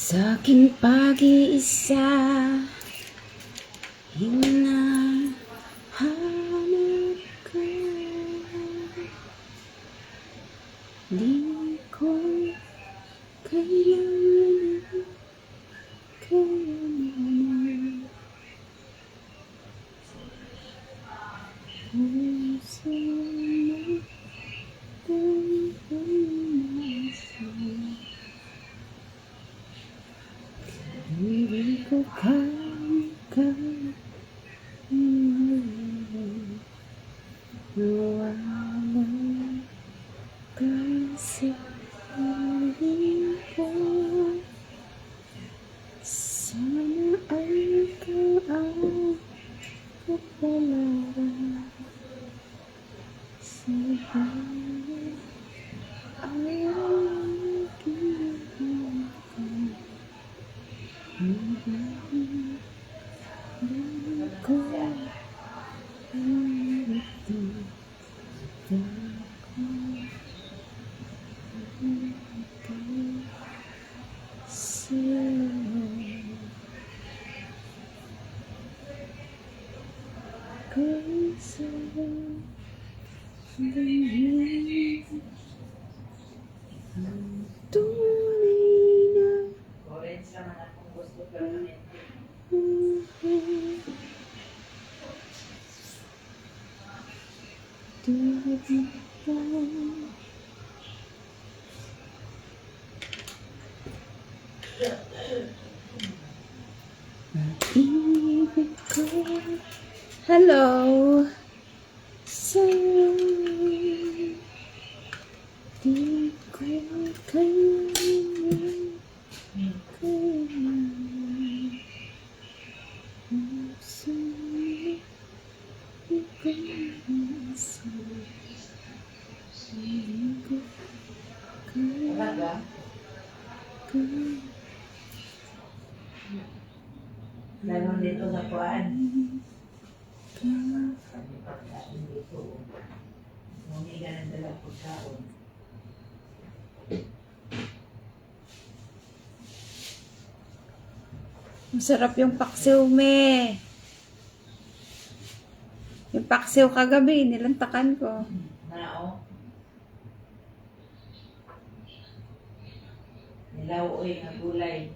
Sa aking pag-iisa, hinahanap ko. Di ko kailangan, kailangan. Puso mo, puso. Hindi ko kaya nawala kasi hindi ko sana ay ikaw ang kapalaran sa buhay ay ginawa ko. Hindi ko ito Hello, sa'yo di ko kailangan, kailangan. Puso mo, ikaw-isa. Hindi ko kailangan. Lalong dito sa kuan. Muni ka ng dalang pagkaon. Masarap yung paksiw, me. Yung paksiw kagabi, nilantakan ko. Nao. Nilawoy na gulay.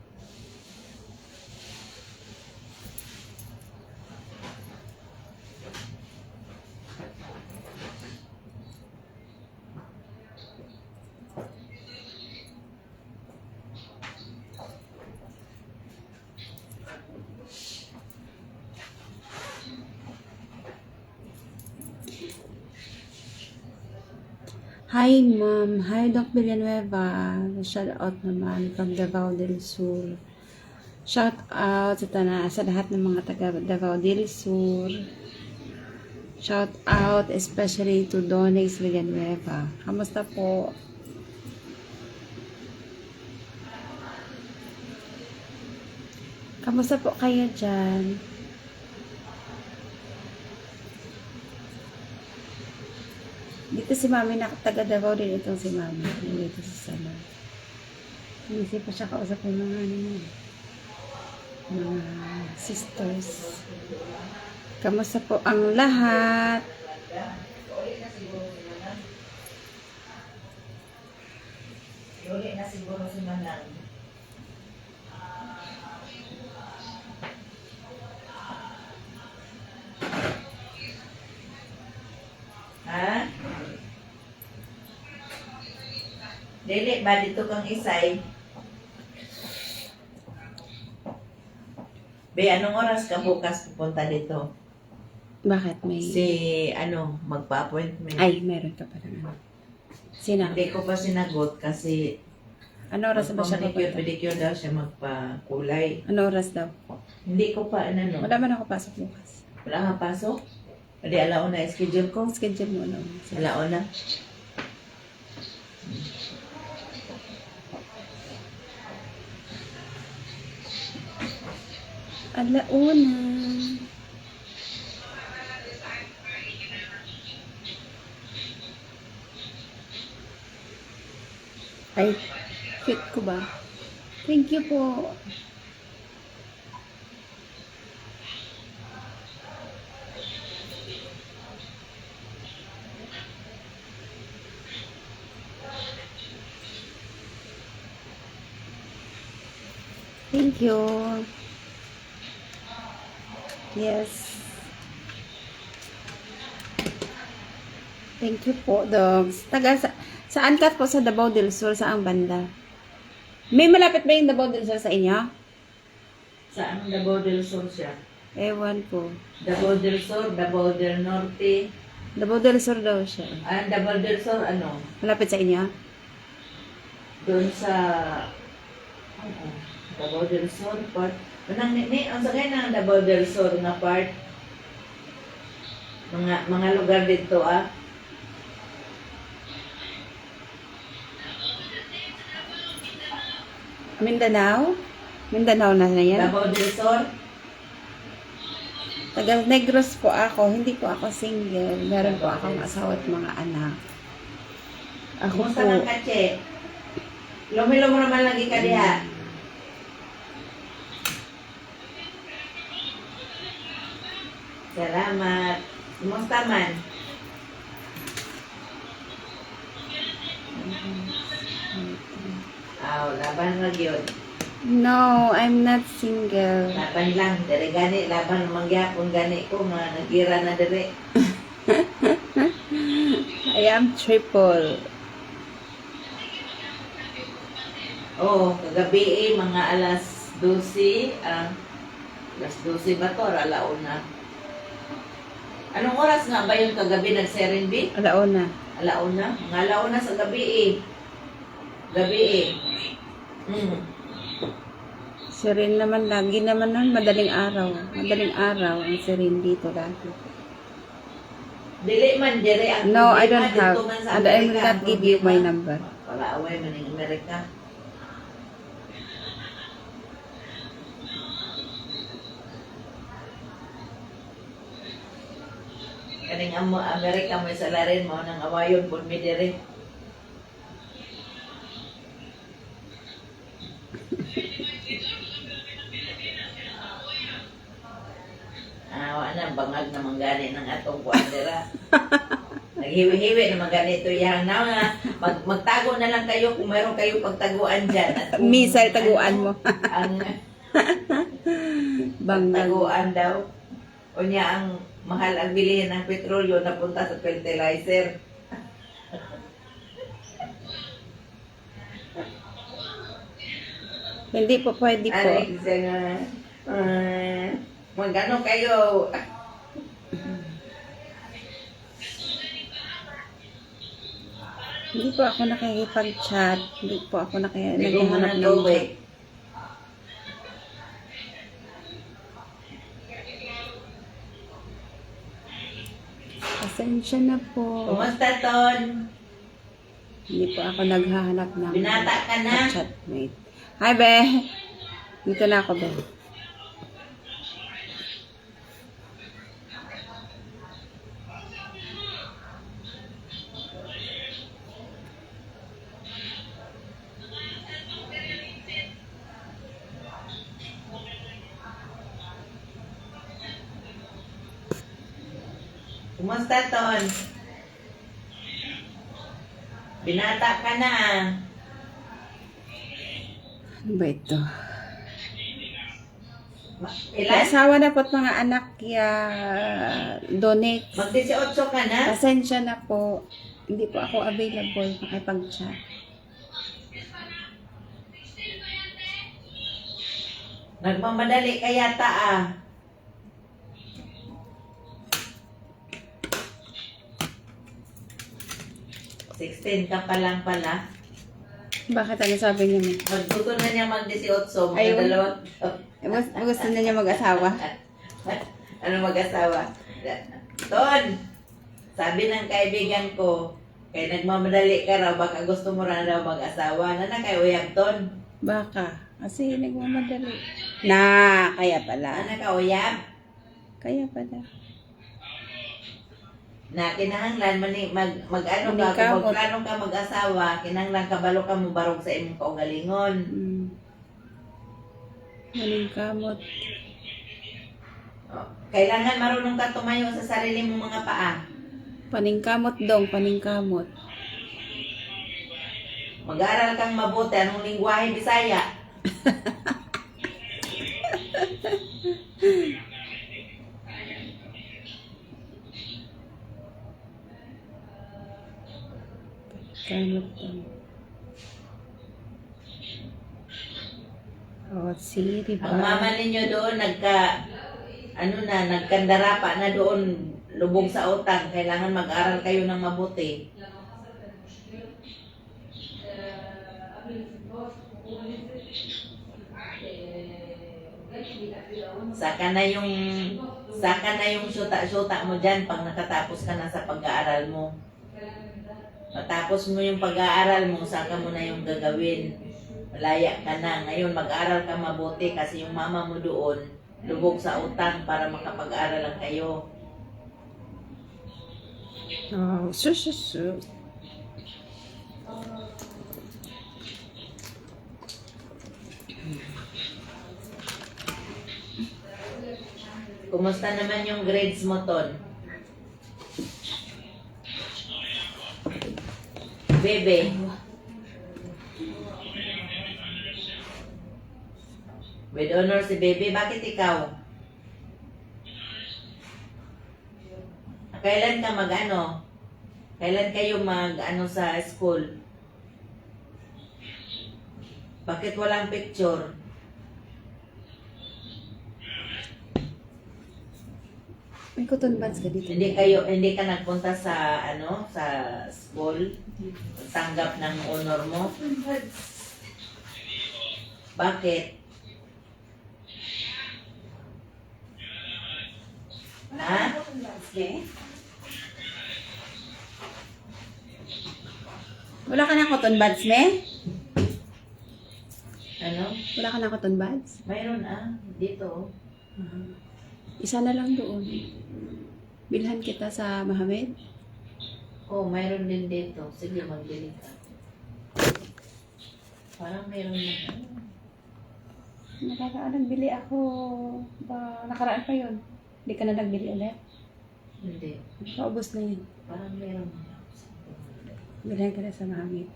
Hi, Ma'am. Hi, Doc Villanueva. Shout out naman from Davao del Sur. Shout out sa lahat ng mga taga Davao del Sur. Shout out especially to Donex Villanueva. Kamusta po? Kamusta po kayo dyan? Dito si Mami, taga Davao din itong si Mami. Dito sa salon. Hindi pa siya kausap ng mga sisters. Kamusta po ang lahat? Uli na siguro si Manang. Ha? Dili ba dito kang isay? Be, anong oras ka bukas pupunta dito? Bakit may... Magpa-appointment. Ay, meron ka pa naman. Sina? Hindi ko pa sinagot kasi Ano oras ba siya pedicure, papunta? pedicure daw siya magpa-kulay. Ano oras daw? Hindi ko pa, Wala man ako pasok bukas. Wala nga pasok? Hindi, alauna schedule ko. Schedule mo lang. Alauna. Alauna. Ay, fit ko ba? Thank you po. Thank you. Yes. Thank you po, dogs. Saan ka po sa Davao del Sur? Saang banda? May malapit ba yung Davao del Sur sa inyo? Saan Davao del Sur siya? Ewan po. Davao del Sur, Davao del Norte. Davao del Sur daw siya. Davao del Sur, ano? Malapit sa inyo? Doon sa... Davao del Sur, part. Ang sakay ng Davao del Sur na part. Mga lugar dito, Mindanao? Mindanao na yan? Davao del Sur. Taga Negros po ako. Hindi po ako single. Meron po akong asawa at mga anak. Ako Kumusta po. ng katse? Lumi-lumi naman lagi ka diha. Salamat. Kumusta man? Laban lang yun. No, I'm not single. Laban lang. Dari gani, laban naman gyapon gani ko. Mga nagira na dari. I am triple. Kagabi mga alas 12. Alas 12 ba to? Alauna. Anong oras nga ba yung kagabi nag-serenbit? Alauna. Alauna? Mga alauna sa gabi Gabi Sirin naman lagi naman nun, madaling araw. Madaling araw ang sirin dito lagi. Dili man, Jerry. Ang No, I problema don't have. dito man sa And I will Amerika, not ang give you my problema. number. Wala away man ng Amerika. Kaning Amerika may salarin mo nang awayon po mi dire. Wala bangag na manggani ng atong kuandera. Naghiwi-hiwi na ganito yan. Magtago na lang kayo kung meron kayo pagtaguan dyan. At kung, Misal taguan mo. ang Bangag. taguan daw. O niya ang mahal ang bilihin ng petrolyo napunta sa fertilizer. Hindi po pwede po. Magano kayo? Hindi po ako nakikipag-chat. Hindi po ako Hindi ko naghahanap muna ng go chat. Pasensya na po. Kumusta, Ton? Hindi po ako naghahanap ng Binata ka na? chatmate. Hi, Be. Dito na ako, Be. Kumusta, Ton? Binata ka na. Ano ba ito? May Ilan? asawa na po't mga anak kaya donate. Mag-18 ka na? Pasensya na po. Hindi po ako available makipag-chat. Nagmamadali ka yata $16 ka pa lang pala. Bakit ano sabi niya mo? Magbuto na niya mag-18. Ayun. Magdalawang... Gusto na niya mag-asawa? Ano mag-asawa? Ton! Sabi ng kaibigan ko, kaya nagmamadali ka raw, baka gusto mo rin raw mag-asawa. Na kay Uyab, Ton? Baka. Kasi nagmamadali. Kaya pala. Ka Uyab? Kaya pala. Na kinahanglan mag-ano ka, Manikawot. kung magplano ka mag-asawa, kinahanglan kabalo ka mo barog sa imong kaugalingon. Mm. Maningkamot. Oh, kailangan marunong ka tumayo sa sarili mong mga paa. Paningkamot dong, paningkamot. Mag-aral kang mabuti. Anong lingwahe Bisaya? Kamot dong. Oh, see, diba? Ang mama ninyo doon nagkandarapa na doon, lubog sa utang. Kailangan mag-aral kayo ng mabuti. Saka na yung syuta-syuta mo dyan pag nakatapos ka na sa pag-aaral mo. Matapos mo yung pag-aaral mo, saka mo na yung gagawin. Malaya ka na. Ngayon, mag-aral ka mabuti kasi yung mama mo doon, lubog sa utang para makapag-aral lang kayo. Oh, sus. Kumusta naman yung grades mo, Ton? Bebe. With honor si Bebe. Bakit ikaw? Kailan ka Kailan kayo sa school? Bakit walang picture? May cotton buds ka dito. Hindi ka nagpunta sa sa school? Tanggap ng honor mo? Bakit? Ha? Wala ka ng cotton buds, me? Ano? Wala ka ng cotton buds? Mayroon dito. Isa na lang doon. Bilhan kita sa Mohammed. Oh, mayroon din dito. Sige, magbili ka. Parang mayroon na. Nagbili ako. Nakaraan pa yun. Hindi ka na nagbili ulit. Hindi. Paubos na yun. Parang mayroon na. Bilhan kita sa Mohammed.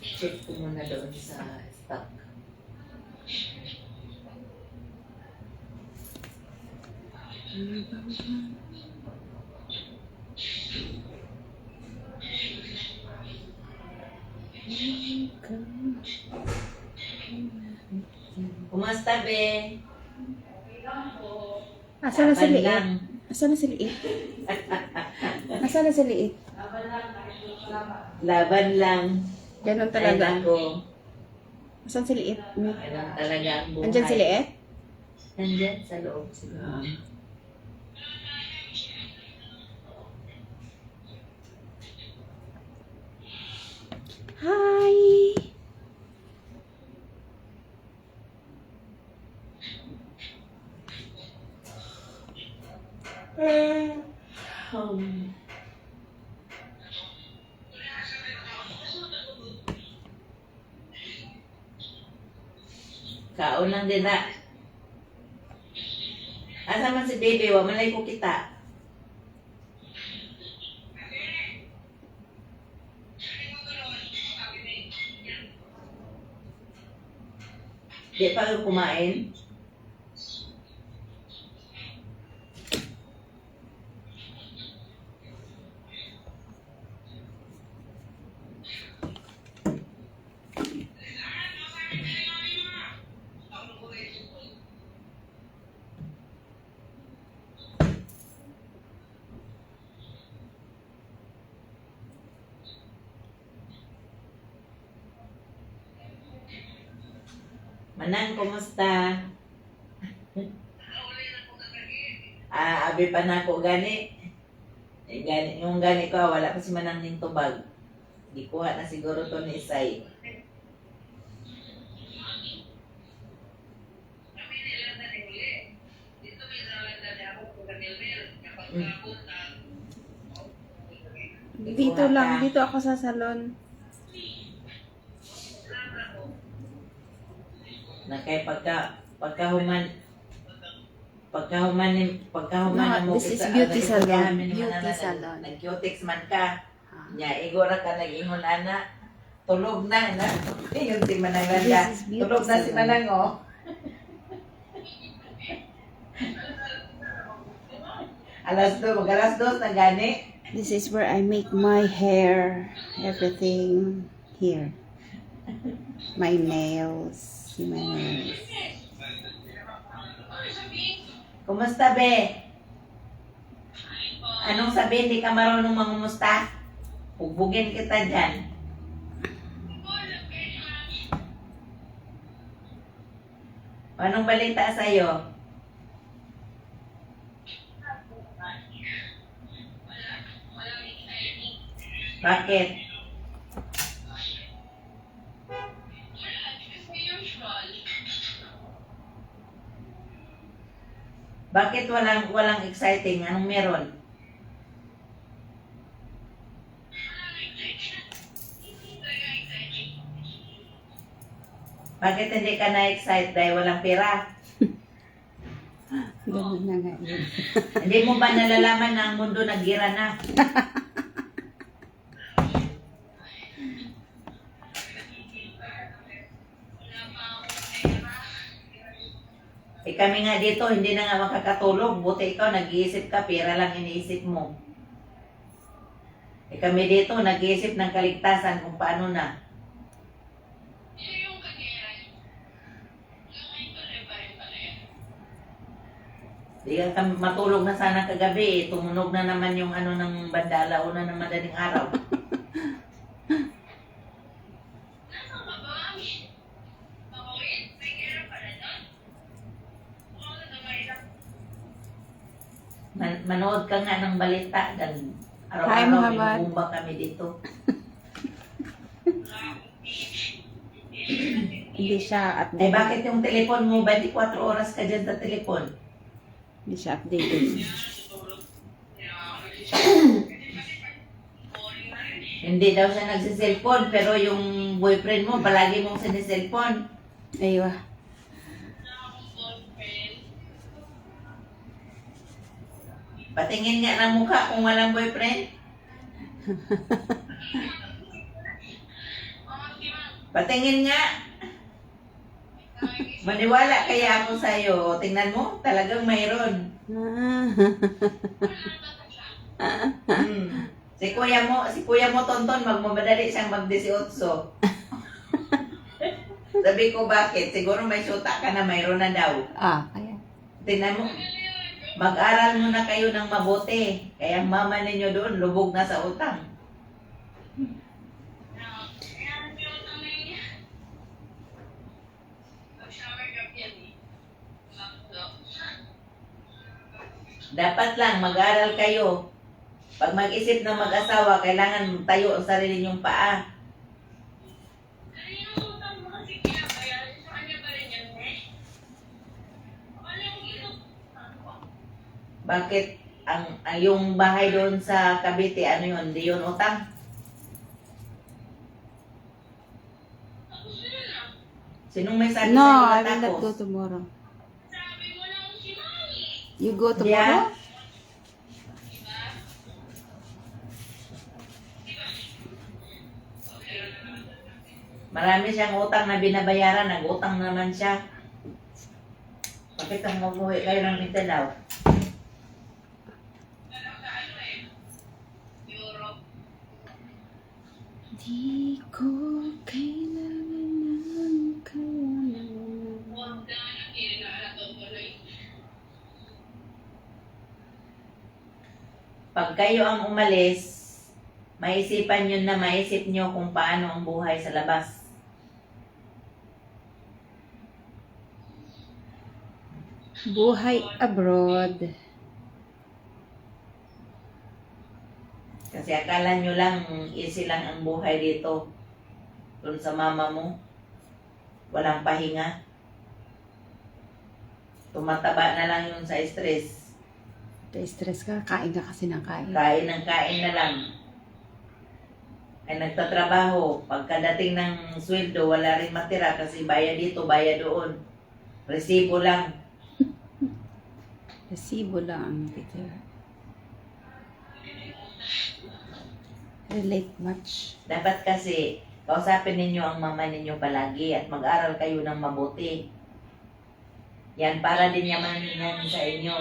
Check ko muna doon sa stock. Kumusta, be? Asa na si Laban Liit? lang. Asa na si Liit? Asa na si Liit? Laban lang. Ganon Ay, talaga. nako. Asan si Liit? Ganun talaga ang buhay. Andyan si Liit? Nandyan sa loob siguro. Hi! Um, Kaon lang din na. Asa man si baby, wa man lay ko kita. Di pa ka kumain? Manang, kumusta? Abi pa na ako gani. Yung gani ko, wala pa si Manang ning tubag. Di kuha na siguro to ni Isay. Dito lang. Dito ako sa salon. Na kay pagka Pagkahuman na mo This is beauty salon. Beauty Beauty salon. Nag-cutics man ka. Nya, igora ka nag-ingon ana. Tulog na. Yun si Mananganda. This is beauty Tulog na si salon. Manang, oh. Alas 2 na gani. This is where I make my hair. Everything here. My nails. See my nails. Kumusta, be? Anong sabihin? Di ka marunong mangumusta? Bugbugin kita dyan. Anong balita sa'yo? Bakit? Bakit walang exciting? Anong meron? Bakit hindi ka na-excite dahil walang pera? Ganun na nga yun. Hindi mo ba nalalaman na ang mundo nagira na? Kami nga dito, hindi na nga makakatulog. Buti ikaw, nag-iisip ka, pera lang iniisip mo. Kami dito, nag-iisip ng kaligtasan kung paano na. Di ka matulog na sana kagabi. Tumunog na naman yung ano ng bandala una ng madaling araw. Manood ka nga ng balita. Hi, Araw-araw Muhammad. may bumba kami dito. Hindi siya Eh updated. bakit yung telepon mo 24 oras ka dyan sa telepon? Hindi siya updated. Hindi daw siya nagsiselfon, pero yung boyfriend mo palagi mong siniselfon. Aywa. Patingin nga ng mukha kung walang boyfriend. Patingin nga. Maniwala kaya ako sa'yo. Tingnan mo, talagang mayroon. Si kuya mo Tonton, magmamadali siyang mag-18. Sabi ko, bakit? Siguro may syuta ka na mayroon na daw. Kaya. Tingnan mo, mag-aral muna kayo ng mabuti. Kaya ang mama ninyo doon, lubog na sa utang. Dapat lang mag-aral kayo. Pag mag-isip ng mag-asawa, kailangan tayo ang sarili niyong paa. Bakit ang yung bahay doon sa Cavite, ano yun? Di yun utang? Sinong may sabi No, sa'yo I will not natapos? go tomorrow. You go Yeah. tomorrow? Marami siyang utang na binabayaran, nag-utang naman siya. Bakit ang umuwi kayo ng Mindanao? Di ko kailangan ng kailangan. Pag kayo ang umalis, maisipan nyo na maisip nyo kung paano ang buhay sa labas. Buhay abroad. Kasi akala nyo lang easy lang ang buhay dito. Doon sa mama mo, walang pahinga. Tumataba na lang yun sa stress. Stress ka, kain ka kasi ng kain. Kain ng kain na lang. Ay nagtatrabaho. Pagkadating ng sweldo, wala rin matira kasi bayad dito, bayad doon. Resibo lang. Resibo lang ang nakitira. Relate much. Dapat kasi, kausapin ninyo ang mama ninyo palagi at mag-aral kayo ng mabuti. Yan, para din yaman yan sa inyo.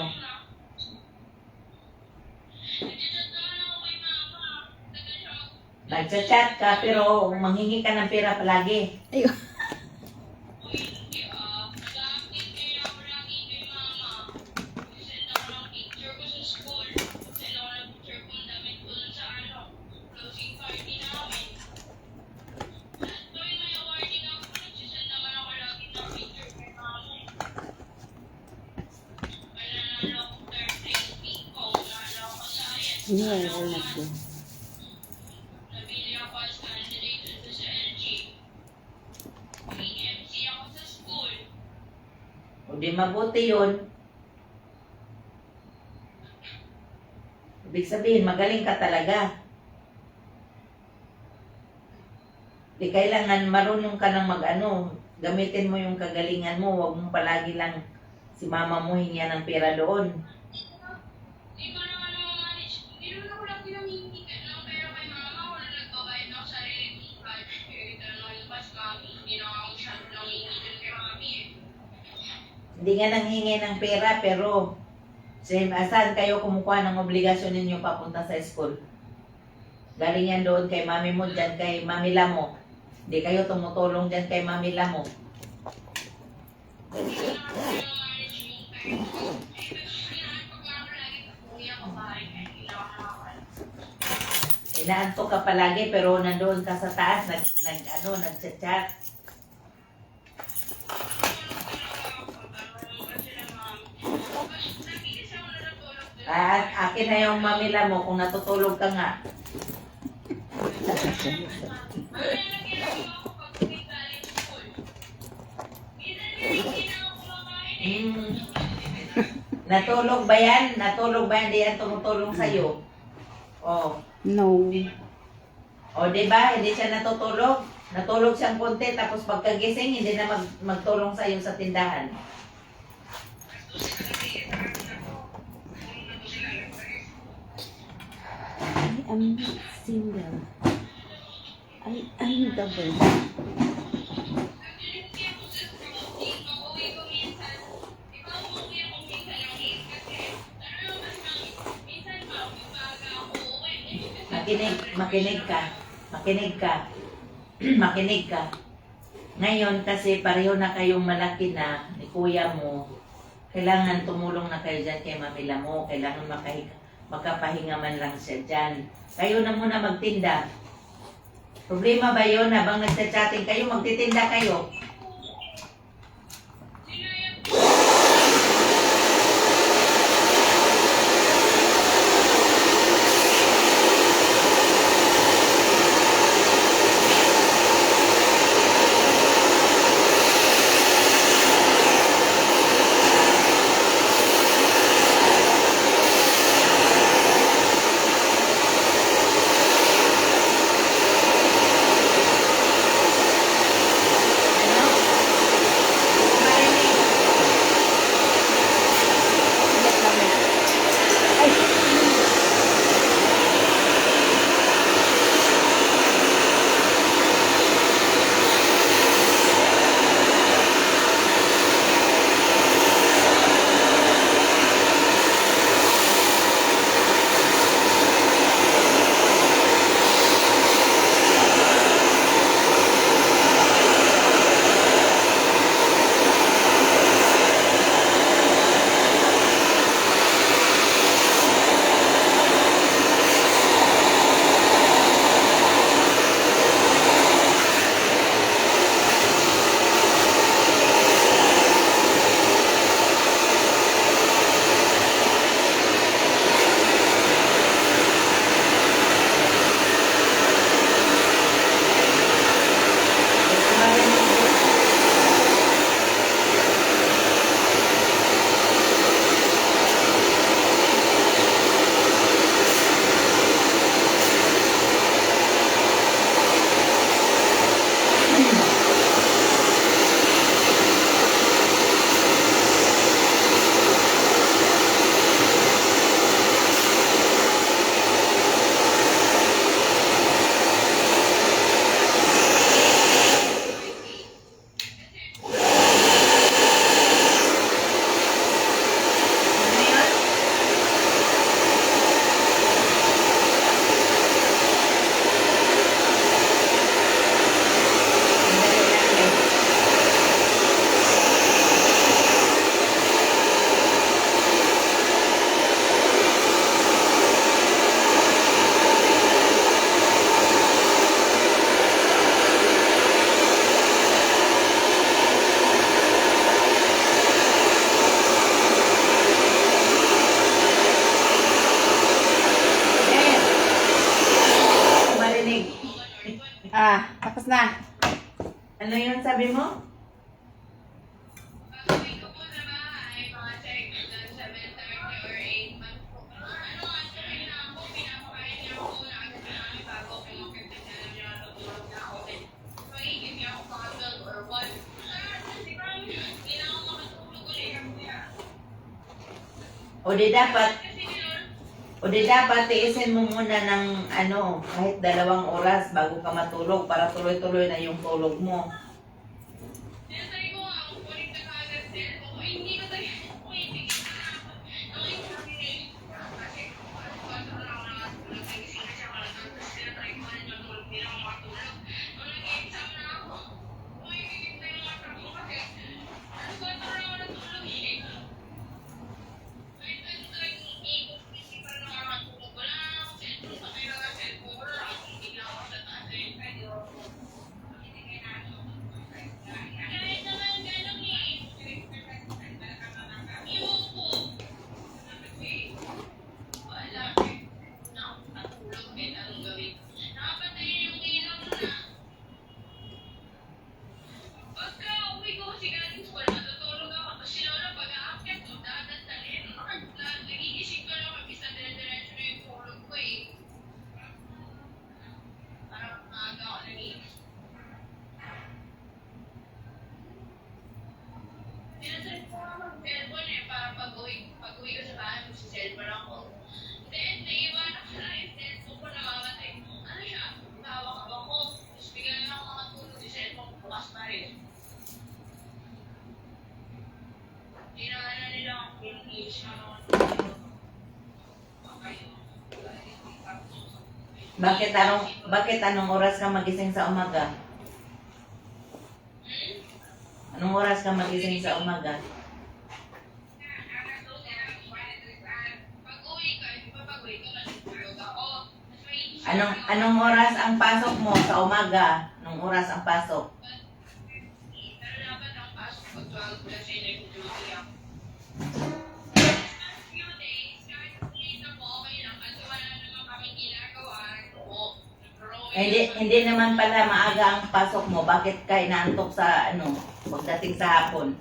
Nagchat-chat ka, pero manghingi ka ng pera palagi. Ayun. Yeah, wala na. O di mabuti yun. Ibig sabihin, magaling ka talaga. Di kailangan marunong ka ng mag-ano. Gamitin mo yung kagalingan mo. Huwag mong palagi lang si mama mo hingyan ng pera doon. Hindi nga nanghingi ng pera, pero saan kayo kumukuha ng obligasyon ninyo papunta sa school? Galing yan doon kay mami mo, dyan kay mami Lamo. Hindi kayo tumutulong dyan kay mami Lamo. Inaantok ka palagi, pero nandoon ka sa taas, nag-chat. At akin na yung mamila mo kung natutulog ka nga. Hmm. Natulog ba yan? Natulog ba yan? Di yan tumutulong sa'yo? Oh. No. O, diba? Hindi siya natutulog. Natulog siyang konti, tapos pagkagising, hindi na magtulong sa'yo sa tindahan. I am not single. I am double. Makinig ka. Makinig ka. Ngayon, kasi pareho na kayong malaki na ni kuya mo, kailangan tumulong na kayo dyan kay mamila mo. Kailangan makapahinga man lang siya dyan. Kayo na muna magtinda. Problema ba yun? Habang nagchat-chatting kayo, magtitinda kayo. Ano? Tapos na. Ano yun sabi mo? O di dapat tiisin mo muna ng kahit 2 oras bago ka matulog para tuloy-tuloy na yung tulog mo. Bakit anong oras ka magising sa umaga? Anong oras ka magising sa umaga? Anong oras ang pasok mo sa umaga? Anong oras ang pasok? Hindi naman pala maaga ang pasok mo. Bakit ka inaantok sa pagdating sa hapon?